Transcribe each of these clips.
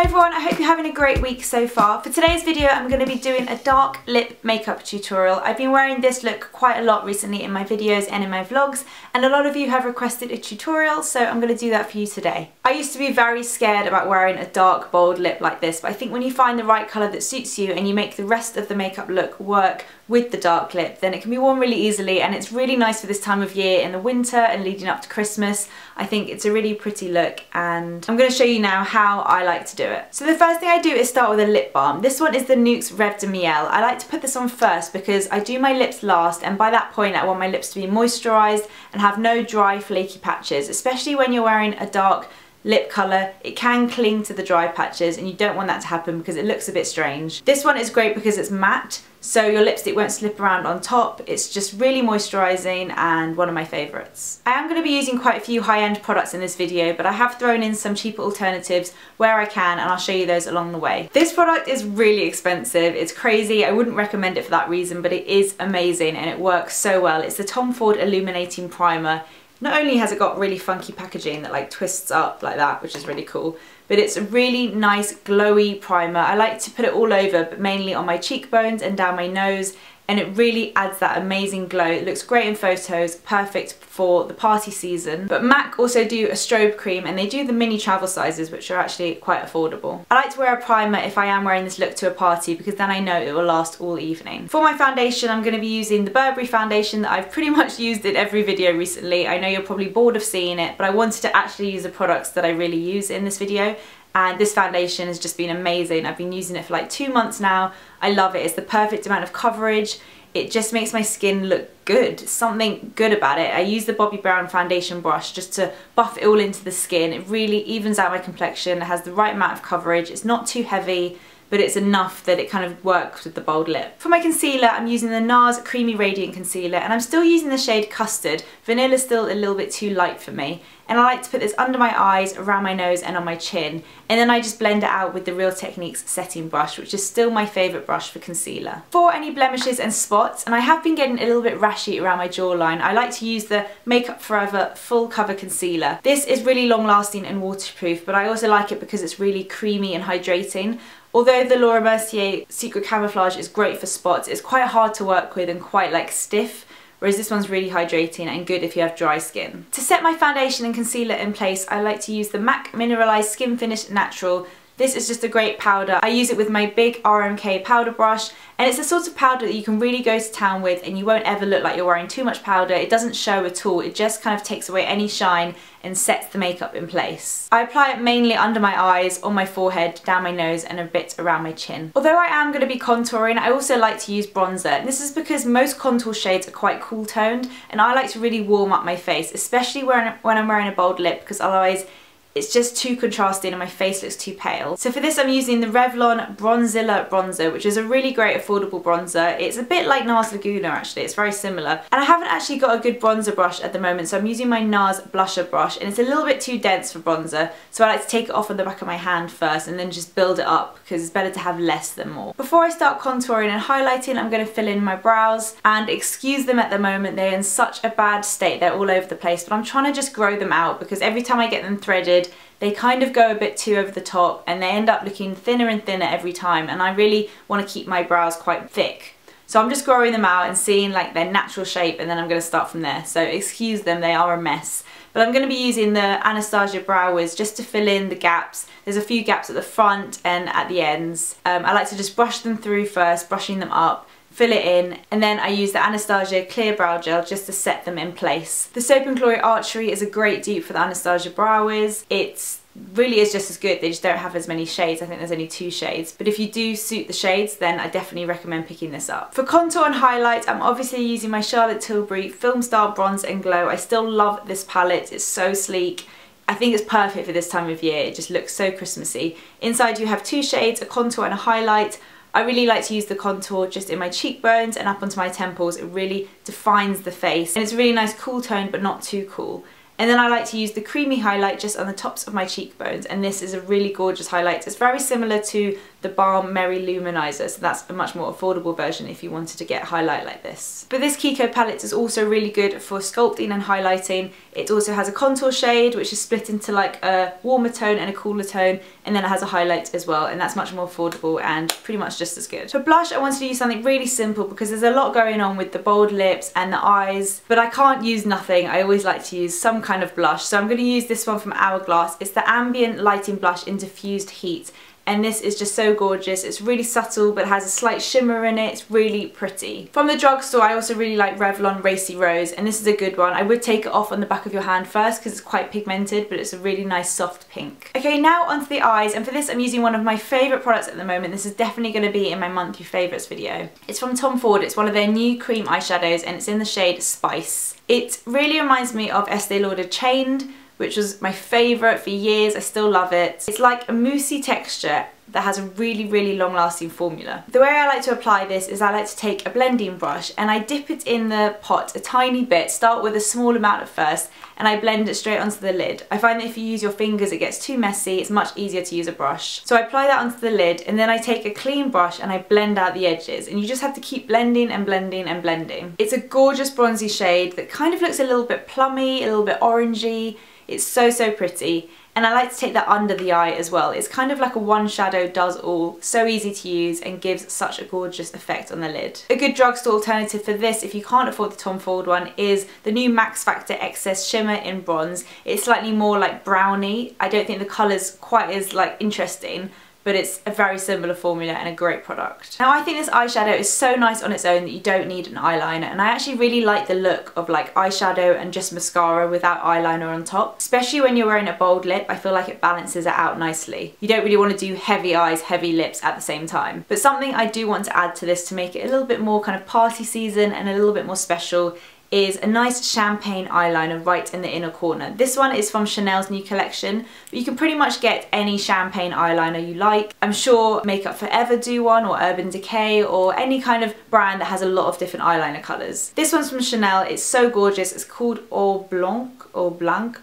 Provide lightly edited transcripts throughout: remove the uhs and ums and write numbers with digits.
Hi everyone, I hope you're having a great week so far. For today's video I'm going to be doing a dark lip makeup tutorial. I've been wearing this look quite a lot recently in my videos and in my vlogs, and a lot of you have requested a tutorial, so I'm going to do that for you today. I used to be very scared about wearing a dark bold lip like this, but I think when you find the right colour that suits you and you make the rest of the makeup look work with the dark lip, then it can be worn really easily, and it's really nice for this time of year in the winter and leading up to Christmas. I think it's a really pretty look, and I'm going to show you now how I like to do it. So the first thing I do is start with a lip balm. This one is the Nuxe Rev de Miel. I like to put this on first because I do my lips last, and by that point I want my lips to be moisturised and have no dry flaky patches, especially when you're wearing a dark lip colour. It can cling to the dry patches and you don't want that to happen because it looks a bit strange. This one is great because it's matte, so your lipstick won't slip around on top. It's just really moisturising and one of my favourites. I am going to be using quite a few high-end products in this video, but I have thrown in some cheaper alternatives where I can, and I'll show you those along the way. This product is really expensive. It's crazy. I wouldn't recommend it for that reason, but it is amazing and it works so well. It's the Tom Ford Illuminating Primer. Not only has it got really funky packaging that like twists up like that, which is really cool, but it's a really nice glowy primer. I like to put it all over, but mainly on my cheekbones and down my nose, and it really adds that amazing glow. It looks great in photos, perfect for the party season. But MAC also do a strobe cream, and they do the mini travel sizes, which are actually quite affordable. I like to wear a primer if I am wearing this look to a party because then I know it will last all evening. For my foundation, I'm going to be using the Burberry foundation that I've pretty much used in every video recently. I know you're probably bored of seeing it, but I wanted to actually use the products that I really use in this video. And this foundation has just been amazing. I've been using it for like 2 months now. I love it. It's the perfect amount of coverage. It just makes my skin look good. Something good about it. I use the Bobbi Brown foundation brush just to buff it all into the skin. It really evens out my complexion. It has the right amount of coverage. It's not too heavy, but it's enough that it kind of works with the bold lip. For my concealer, I'm using the NARS Creamy Radiant Concealer, and I'm still using the shade Custard. Vanilla's still a little bit too light for me. And I like to put this under my eyes, around my nose and on my chin. And then I just blend it out with the Real Techniques setting brush, which is still my favourite brush for concealer. For any blemishes and spots, and I have been getting a little bit rashy around my jawline, I like to use the Makeup Forever Full Cover Concealer. This is really long lasting and waterproof, but I also like it because it's really creamy and hydrating. Although the Laura Mercier Secret Camouflage is great for spots, it's quite hard to work with and quite like stiff, whereas this one's really hydrating and good if you have dry skin. To set my foundation and concealer in place, I like to use the MAC Mineralise Skin Finish Natural. This is just a great powder. I use it with my big RMK powder brush, and it's the sort of powder that you can really go to town with and you won't ever look like you're wearing too much powder. It doesn't show at all. It just kind of takes away any shine and sets the makeup in place. I apply it mainly under my eyes, on my forehead, down my nose and a bit around my chin. Although I am going to be contouring, I also like to use bronzer. And this is because most contour shades are quite cool toned, and I like to really warm up my face, especially when I'm wearing a bold lip, because otherwise it's just too contrasting and my face looks too pale. So for this I'm using the Revlon Bronzilla bronzer, which is a really great affordable bronzer. It's a bit like NARS Laguna actually, it's very similar. And I haven't actually got a good bronzer brush at the moment, so I'm using my NARS blusher brush, and it's a little bit too dense for bronzer, so I like to take it off on the back of my hand first and then just build it up because it's better to have less than more. Before I start contouring and highlighting, I'm going to fill in my brows, and excuse them at the moment, they're in such a bad state, they're all over the place, but I'm trying to just grow them out because every time I get them threaded, they kind of go a bit too over the top and they end up looking thinner and thinner every time, and I really want to keep my brows quite thick. So I'm just growing them out and seeing like their natural shape, and then I'm going to start from there. So excuse them, they are a mess. But I'm going to be using the Anastasia Brow Wiz just to fill in the gaps. There's a few gaps at the front and at the ends. I like to just brush them through first, brushing them up, fill it in, and then I use the Anastasia Clear Brow Gel just to set them in place. The Soap & Glory Archery is a great dupe for the Anastasia Brow Wiz. It really is just as good, they just don't have as many shades. I think there's only 2 shades, but if you do suit the shades, then I definitely recommend picking this up. For contour and highlight, I'm obviously using my Charlotte Tilbury Film Star Bronze and Glow. I still love this palette, it's so sleek. I think it's perfect for this time of year, it just looks so Christmassy. Inside you have 2 shades, a contour and a highlight. I really like to use the contour just in my cheekbones and up onto my temples. It really defines the face, and it's a really nice cool tone but not too cool. And then I like to use the creamy highlight just on the tops of my cheekbones, and this is a really gorgeous highlight. It's very similar to the Balm Merry Lou-Manizer, so that's a much more affordable version if you wanted to get highlight like this. But this Kiko palette is also really good for sculpting and highlighting. It also has a contour shade which is split into like a warmer tone and a cooler tone, and then it has a highlight as well, and that's much more affordable and pretty much just as good. For blush I wanted to use something really simple because there's a lot going on with the bold lips and the eyes, but I can't use nothing. I always like to use some kind of blush, so I'm going to use this one from Hourglass. It's the Ambient Lighting Blush in Diffused Heat. And this is just so gorgeous. It's really subtle but has a slight shimmer in it. It's really pretty. From the drugstore I also really like Revlon Racy Rose, and this is a good one. I would take it off on the back of your hand first because it's quite pigmented, but it's a really nice soft pink. Okay, now onto the eyes, and for this I'm using one of my favourite products at the moment. This is definitely going to be in my monthly favourites video. It's from Tom Ford. It's one of their new cream eyeshadows and it's in the shade Spice. It really reminds me of Estee Lauder Chained, which was my favourite for years. I still love it. It's like a moussey texture that has a really long lasting formula. The way I like to apply this is I like to take a blending brush and I dip it in the pot a tiny bit, start with a small amount at first, and I blend it straight onto the lid. I find that if you use your fingers it gets too messy, it's much easier to use a brush. So I apply that onto the lid and then I take a clean brush and I blend out the edges, and you just have to keep blending and blending and blending. It's a gorgeous bronzy shade that kind of looks a little bit plummy, a little bit orangey. It's so pretty, and I like to take that under the eye as well. It's kind of like a one shadow does all, so easy to use and gives such a gorgeous effect on the lid. A good drugstore alternative for this, if you can't afford the Tom Ford one, is the new Max Factor Excess Shimmer in Bronze. It's slightly more like browny. I don't think the colour's quite as like interesting, but it's a very similar formula and a great product. Now I think this eyeshadow is so nice on its own that you don't need an eyeliner, and I actually really like the look of like eyeshadow and just mascara without eyeliner on top. Especially when you're wearing a bold lip, I feel like it balances it out nicely. You don't really want to do heavy eyes, heavy lips at the same time. But something I do want to add to this to make it a little bit more kind of party season and a little bit more special is a nice champagne eyeliner right in the inner corner. This one is from Chanel's new collection, but you can pretty much get any champagne eyeliner you like. I'm sure Makeup Forever do one, or Urban Decay, or any kind of brand that has a lot of different eyeliner colours. This one's from Chanel. It's so gorgeous. It's called Au Blanc, or Blanc.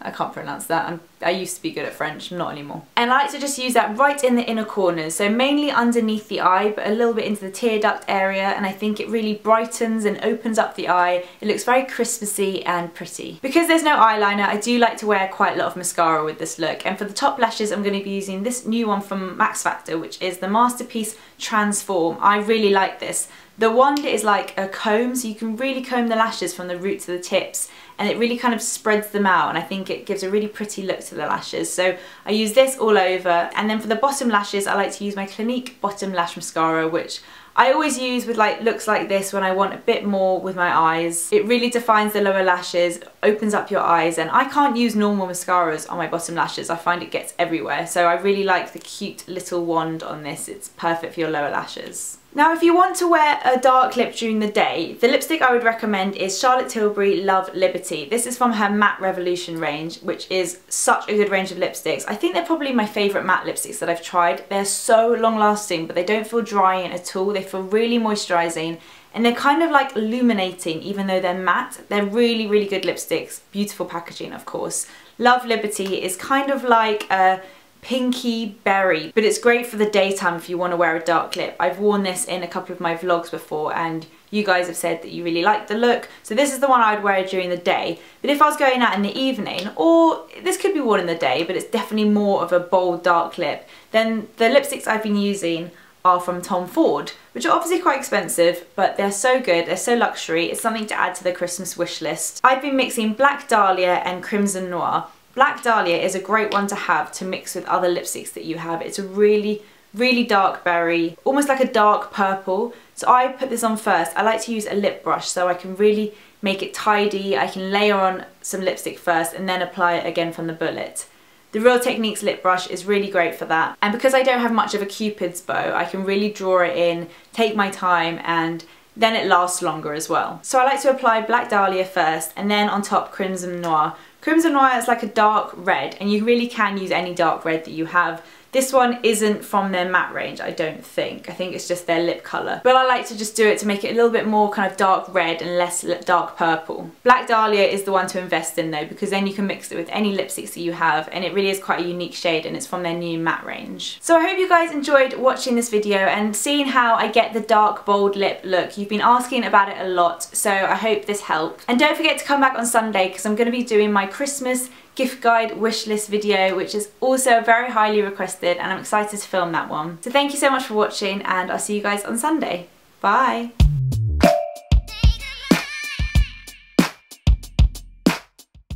I can't pronounce that. I used to be good at French, not anymore. And I like to just use that right in the inner corners, so mainly underneath the eye, but a little bit into the tear duct area, and I think it really brightens and opens up the eye. It looks very Christmassy and pretty. Because there's no eyeliner, I do like to wear quite a lot of mascara with this look, and for the top lashes I'm going to be using this new one from Max Factor, which is the Masterpiece Transform. I really like this. The wand is like a comb, so you can really comb the lashes from the root to the tips, and it really kind of spreads them out, and I think it gives a really pretty look to the lashes. So I use this all over, and then for the bottom lashes I like to use my Clinique Bottom Lash Mascara, which I always use with like looks like this when I want a bit more with my eyes. It really defines the lower lashes, opens up your eyes, and I can't use normal mascaras on my bottom lashes. I find it gets everywhere, so I really like the cute little wand on this. It's perfect for your lower lashes. Now if you want to wear a dark lip during the day, the lipstick I would recommend is Charlotte Tilbury Love Liberty. This is from her Matte Revolution range, which is such a good range of lipsticks. I think they're probably my favourite matte lipsticks that I've tried. They're so long lasting, but they don't feel drying at all. They feel really moisturising, and they're kind of like illuminating even though they're matte. They're really good lipsticks. Beautiful packaging, of course. Love Liberty is kind of like a pinky berry, but it's great for the daytime if you want to wear a dark lip. I've worn this in a couple of my vlogs before and you guys have said that you really like the look, so this is the one I would wear during the day. But if I was going out in the evening, or this could be worn in the day, but it's definitely more of a bold dark lip, then the lipsticks I've been using are from Tom Ford, which are obviously quite expensive, but they're so good, they're so luxury. It's something to add to the Christmas wish list. I've been mixing Black Dahlia and Crimson Noir. Black Dahlia is a great one to have to mix with other lipsticks that you have. It's a really dark berry, almost like a dark purple. So I put this on first. I like to use a lip brush so I can really make it tidy. I can layer on some lipstick first and then apply it again from the bullet. The Real Techniques lip brush is really great for that. And because I don't have much of a Cupid's bow, I can really draw it in, take my time, and then it lasts longer as well. So I like to apply Black Dahlia first and then on top Crimson Noir. Crimson Noir is like a dark red, and you really can use any dark red that you have. This one isn't from their matte range, I don't think. I think it's just their lip colour. But I like to just do it to make it a little bit more kind of dark red and less dark purple. Black Dahlia is the one to invest in though, because then you can mix it with any lipsticks that you have, and it really is quite a unique shade, and it's from their new matte range. So I hope you guys enjoyed watching this video and seeing how I get the dark bold lip look. You've been asking about it a lot, so I hope this helped. And don't forget to come back on Sunday, because I'm going to be doing my Christmas gift guide wish list video, which is also very highly requested, and I'm excited to film that one. So thank you so much for watching, and I'll see you guys on Sunday. Bye!